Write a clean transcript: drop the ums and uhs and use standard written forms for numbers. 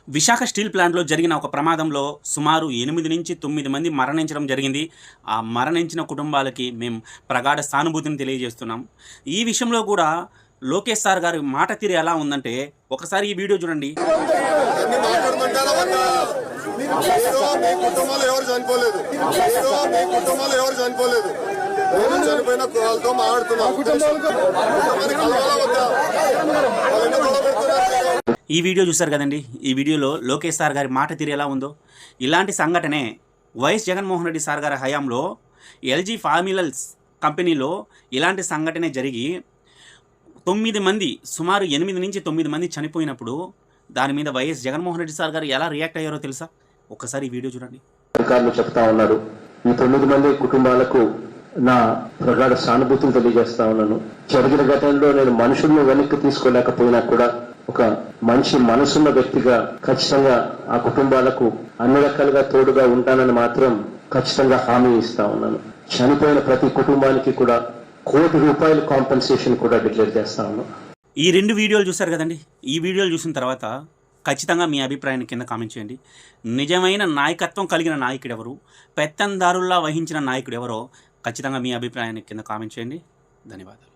Visakha steel ప్లాంట్లో జరిగిన ఒక ప్రమాదంలో సుమారు 8 నుంచి 9 మంది మరణించడం జరిగింది. ఆ మరణించిన కుటుంబాలకి మేము ప్రగాఢ సానుభూతిని తెలియజేస్తున్నాం. ఈ విషయంలో కూడా లోకేష్ సార్ గారి మాట తీరు ఎలా ఉందంటే ఒకసారి ఈ వీడియో చూడండి. ఈ వీడియో చూశారు కదండి. ఈ వీడియోలో లోకేష్ సార్ గారి మాట తీరు ఎలా ఉందో. ఇలాంటి సంఘటనే వైఎస్ జగన్మోహన్ రెడ్డి సార్ గారి హయాంలో ఎల్జీ ఫార్మిలల్స్ కంపెనీలో ఇలాంటి సంఘటనే జరిగి 9 మంది సుమారు 8 నుంచి 9 మంది చనిపోయినప్పుడు దాని మీద వైఎస్ జగన్మోహన్ రెడ్డి సార్ గారు ఎలా రియాక్ట్ అయ్యారో తెలుసా? ఒక్కసారి ఈ వీడియో చూడండి. అధికారులు చెప్తా ఉన్నారు. ఈ 9 మంది కుటుంబాలకు నా ప్రగాఢ సానుభూతిని తెలియజేస్తా ఉన్నాను. జరిగిన ఘటనలో నేను మనుషులను వెనక్కి తీసుకోలేకపోయినా కూడా ఒక మంచి మనసున్న వ్యక్తిగా ఖచ్చితంగా ఆ కుటుంబాలకు అన్ని రకాలుగా తోడుగా ఉంటానని మాత్రం ఖచ్చితంగా హామీ ఇస్తా ఉన్నాను. చనిపోయిన ప్రతి కుటుంబానికి కూడా ₹1 కోటి కాంపెన్సేషన్ కూడా డిక్లేర్ చేస్తా ఉన్నాను. ఈ 2 వీడియోలు చూశారు కదండి. ఈ వీడియోలు చూసిన తర్వాత ఖచ్చితంగా మీ అభిప్రాయాన్ని కింద కామెంట్ చేయండి. నిజమైన నాయకత్వం కలిగిన నాయకుడు ఎవరు, పెత్తందారుల్లా వహించిన నాయకుడు ఎవరో ఖచ్చితంగా మీ అభిప్రాయాన్ని కింద కామెంట్ చేయండి. ధన్యవాదాలు.